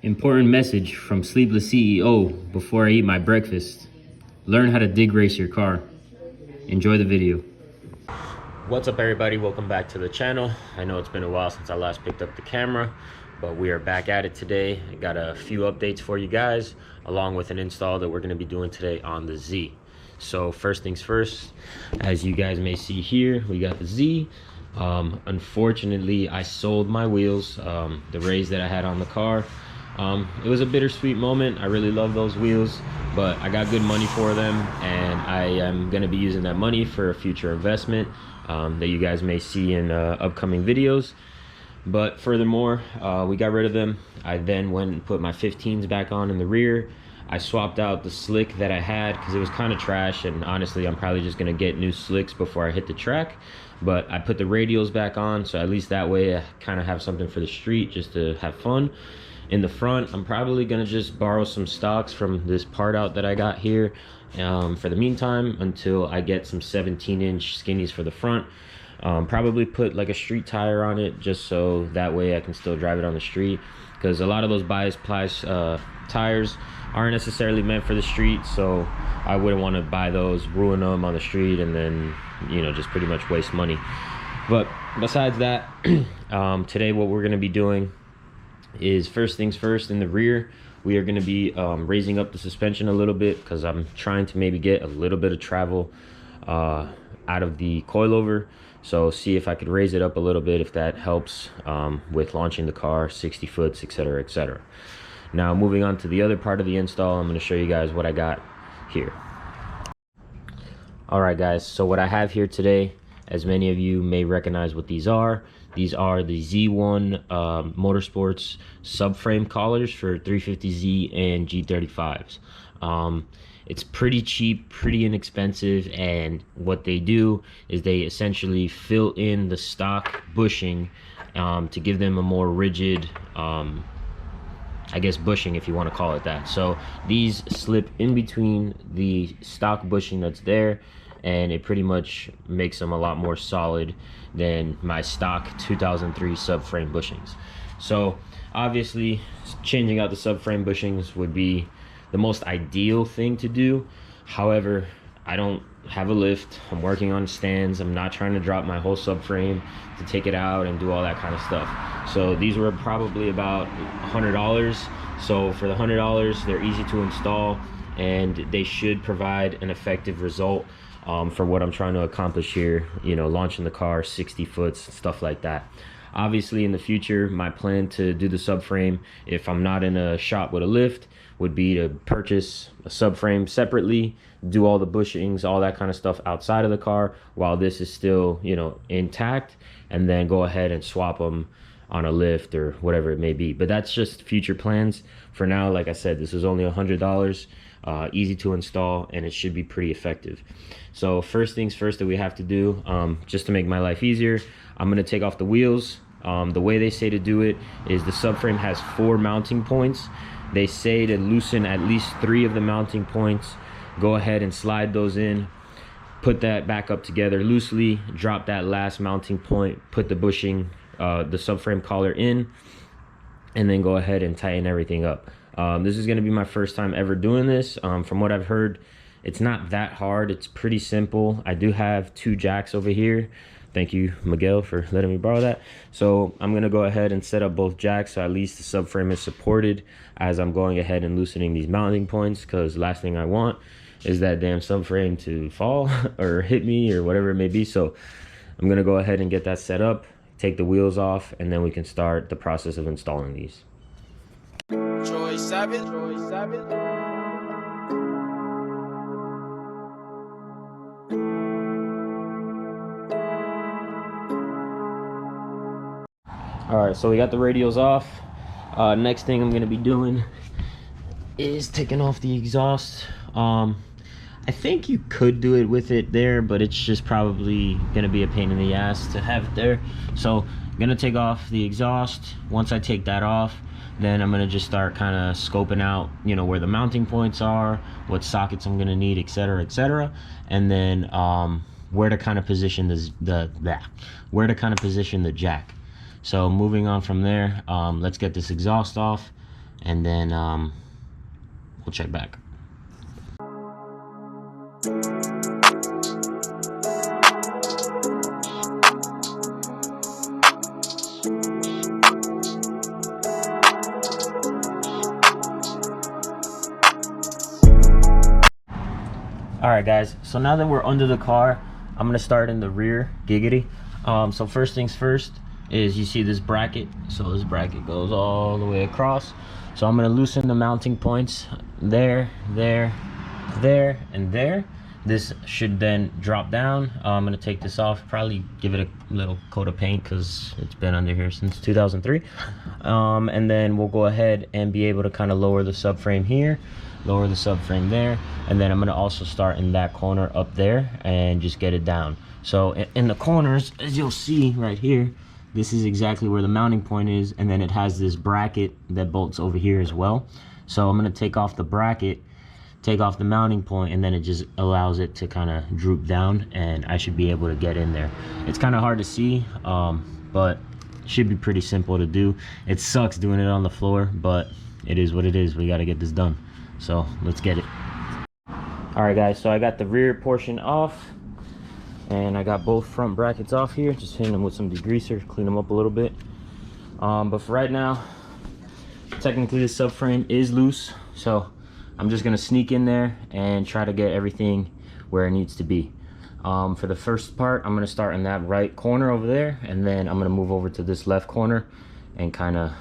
Important message from Sleepless CEO before I eat my breakfast. Learn how to dig race your car. Enjoy the video. What's up everybody, welcome back to the channel. I know it's been a while since I last picked up the camera, but we are back at it today. I got a few updates for you guys, along with an install that we're going to be doing today on the Z. So first things first, as you guys may see here, we got the Z. Unfortunately, I sold my wheels, the rays that I had on the car. It was a bittersweet moment. I really love those wheels, but I got good money for them, and I am going to be using that money for a future investment that you guys may see in upcoming videos. But furthermore, we got rid of them. I then went and put my 15s back on in the rear. I swapped out the slick that I had because it was kind of trash, and honestly I'm probably just going to get new slicks before I hit the track. But I put the radials back on, so at least that way I kind of have something for the street just to have fun. In the front, I'm probably gonna just borrow some stocks from this part out that I got here for the meantime until I get some 17-inch skinnies for the front. Probably put like a street tire on it just so that way I can still drive it on the street, because a lot of those bias plies tires aren't necessarily meant for the street, so I wouldn't want to buy those, ruin them on the street, and then, you know, just pretty much waste money. But besides that, today what we're going to be doing is, first things first, in the rear we are going to be raising up the suspension a little bit, because I'm trying to maybe get a little bit of travel out of the coilover. So see if I could raise it up a little bit, if that helps with launching the car 60 foots, etc, etc. Now moving on to the other part of the install, I'm going to show you guys what I got here. All right guys, so what I have here today, as many of you may recognize what these are the Z1 Motorsports subframe collars for 350Z and G35s. It's pretty cheap, pretty inexpensive, and what they do is they essentially fill in the stock bushing to give them a more rigid, I guess, bushing, if you want to call it that. So these slip in between the stock bushing that's there, and it pretty much makes them a lot more solid than my stock 2003 subframe bushings. So obviously changing out the subframe bushings would be the most ideal thing to do. However, I don't have a lift, I'm working on stands, I'm not trying to drop my whole subframe to take it out and do all that kind of stuff. So these were probably about $100. So for the $100, they're easy to install, and they should provide an effective result for what I'm trying to accomplish here, you know, launching the car 60 foots, stuff like that. Obviously in the future, my plan to do the subframe, if I'm not in a shop with a lift, would be to purchase a subframe separately, do all the bushings, all that kind of stuff outside of the car while this is still, you know, intact, and then go ahead and swap them on a lift or whatever it may be. But that's just future plans. For now, like I said, this is only $100, easy to install, and it should be pretty effective. So first things first that we have to do, just to make my life easier, I'm going to take off the wheels. The way they say to do it is the subframe has 4 mounting points. They say to loosen at least 3 of the mounting points. Go ahead and slide those in, put that back up together loosely, drop that last mounting point, put the bushing, the subframe collar in, and then go ahead and tighten everything up. This is going to be my first time ever doing this. From what I've heard, it's not that hard, it's pretty simple. I do have 2 jacks over here. Thank you, Miguel, for letting me borrow that. So I'm going to go ahead and set up both jacks so at least the subframe is supported as I'm going ahead and loosening these mounting points, because last thing I want is that damn subframe to fall or hit me or whatever it may be. So I'm going to go ahead and get that set up, take the wheels off, and then we can start the process of installing these. Troy Savage. All right, so we got the radials off. Next thing I'm gonna be doing is taking off the exhaust. I think you could do it with it there, but it's just probably gonna be a pain in the ass to have it there. So I'm gonna take off the exhaust. Once I take that off, then I'm gonna just start kind of scoping out, you know, where the mounting points are, what sockets I'm gonna need, etc, etc, and then where to kind of position the jack. So moving on from there, let's get this exhaust off, and then we'll check back. All right, guys, so now that we're under the car, I'm gonna start in the rear giggity. So first things first is, you see this bracket. So this bracket goes all the way across. So I'm gonna loosen the mounting points there, there, there, and there. This should then drop down. I'm gonna take this off, probably give it a little coat of paint because it's been under here since 2003. And then we'll go ahead and be able to kind of lower the subframe here, lower the subframe there, and then I'm gonna also start in that corner up there and just get it down. So in the corners, as you'll see right here, this is exactly where the mounting point is, and then it has this bracket that bolts over here as well. So I'm gonna take off the bracket, take off the mounting point, and then it just allows it to kind of droop down, and I should be able to get in there. It's kind of hard to see, but it should be pretty simple to do. It sucks doing it on the floor, but it is what it is. We got to get this done, so let's get it. All right, guys, so I got the rear portion off, and I got both front brackets off here, just hitting them with some degreaser, clean them up a little bit. But for right now, technically the subframe is loose, so I'm just gonna sneak in there and try to get everything where it needs to be. For the first part, I'm gonna start in that right corner over there, and then I'm gonna move over to this left corner and kind of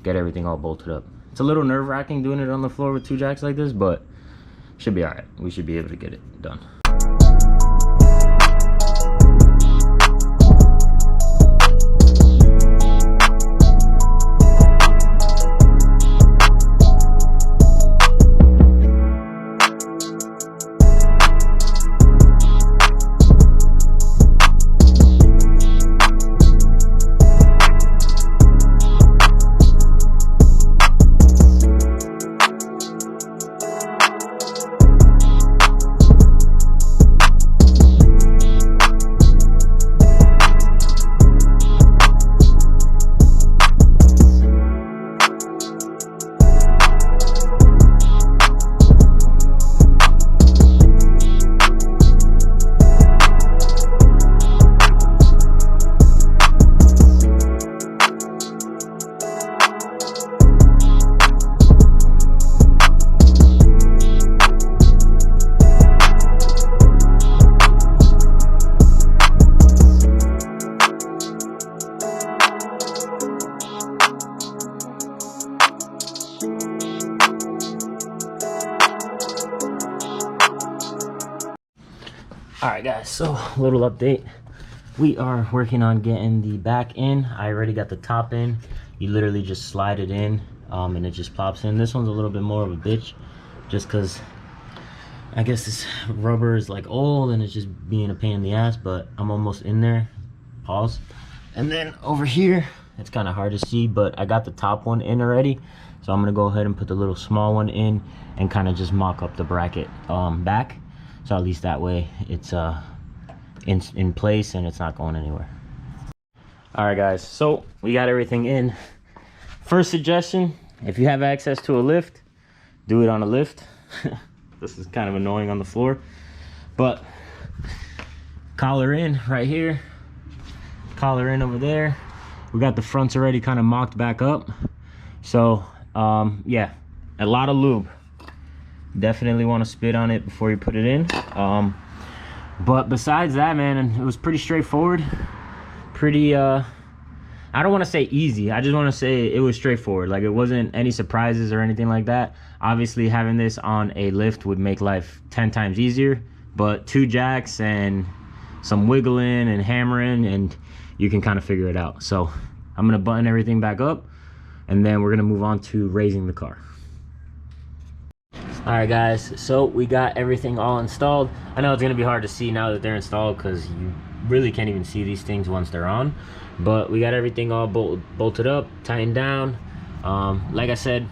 get everything all bolted up. It's a little nerve-wracking doing it on the floor with two jacks like this, but should be all right. We should be able to get it done. All right, guys, so a little update. We are working on getting the back in. I already got the top in. You literally just slide it in, and it just plops in. This one's a little bit more of a bitch, just because I guess this rubber is like old and it's just being a pain in the ass, but I'm almost in there. Pause. And then over here, it's kind of hard to see, but I got the top one in already. So I'm gonna go ahead and put the little small one in and kind of just mock up the bracket back. So at least that way it's in place and it's not going anywhere. All right, guys, so we got everything in. First suggestion, if you have access to a lift, do it on a lift. This is kind of annoying on the floor, but collar in right here, collar in over there. We got the fronts already kind of mocked back up. So yeah, a lot of lube. Definitely want to spit on it before you put it in. But besides that, man, it was pretty straightforward. Pretty I don't want to say easy, I just want to say it was straightforward. Like, it wasn't any surprises or anything like that. Obviously having this on a lift would make life 10 times easier, but 2 jacks and some wiggling and hammering, and you can kind of figure it out. So I'm gonna button everything back up, and then we're gonna move on to raising the car. All right, guys, so we got everything all installed. I know it's gonna be hard to see now that they're installed because you really can't even see these things once they're on, but we got everything all bolted up, tightened down. Like I said,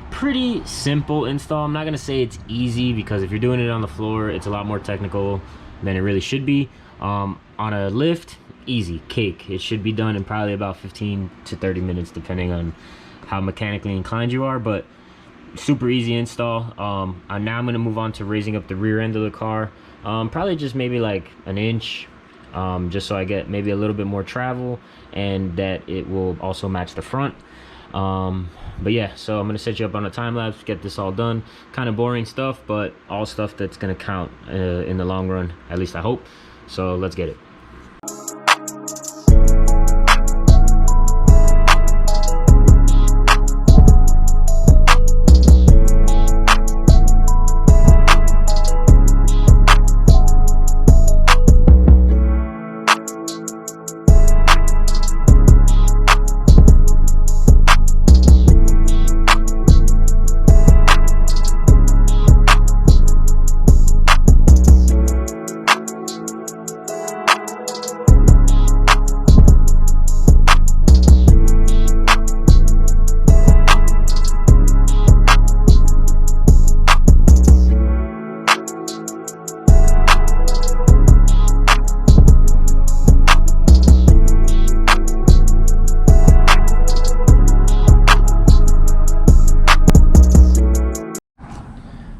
pretty simple install. I'm not gonna say it's easy, because if you're doing it on the floor, it's a lot more technical than it really should be. On a lift, easy, cake. It should be done in probably about 15 to 30 minutes, depending on how mechanically inclined you are, but super easy install. Now I'm gonna move on to raising up the rear end of the car, probably just maybe like an inch, just so I get maybe a little bit more travel and that it will also match the front. But yeah, so I'm gonna set you up on a time lapse, get this all done. Kind of boring stuff, but all stuff that's gonna count in the long run, at least I hope. So let's get it.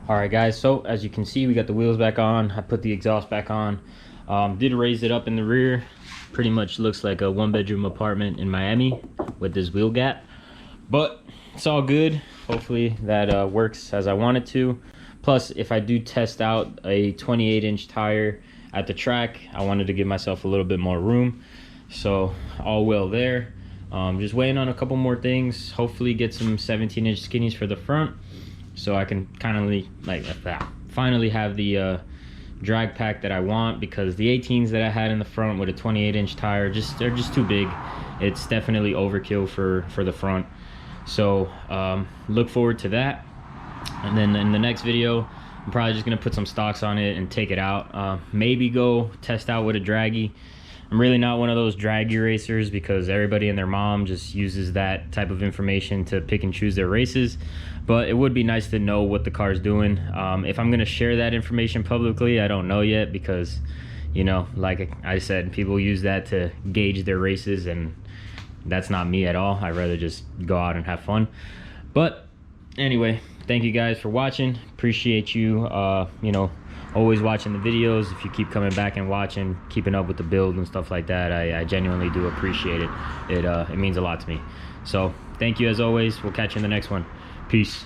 Alright guys, so as you can see, we got the wheels back on. I put the exhaust back on. Did raise it up in the rear. Pretty much looks like a one-bedroom apartment in Miami with this wheel gap. But it's all good. Hopefully that works as I want it to. Plus, if I do test out a 28-inch tire at the track, I wanted to give myself a little bit more room. So all well there. Just waiting on a couple more things. Hopefully get some 17-inch skinnies for the front, so I can kind of like finally have the drag pack that I want, because the 18s that I had in the front with a 28-inch tire, they're just too big. It's definitely overkill for the front. So look forward to that. And then in the next video, I'm probably just gonna put some stocks on it and take it out. Maybe go test out with a draggy. I'm really not one of those draggy racers, because everybody and their mom just uses that type of information to pick and choose their races. But it would be nice to know what the car's doing. If I'm gonna share that information publicly, I don't know yet, because, you know, like I said, people use that to gauge their races, and that's not me at all. I'd rather just go out and have fun. But anyway, thank you guys for watching. Appreciate you, you know, always watching the videos. If you keep coming back and watching, keeping up with the build and stuff like that, I genuinely do appreciate it. It means a lot to me. So thank you as always. We'll catch you in the next one. Peace.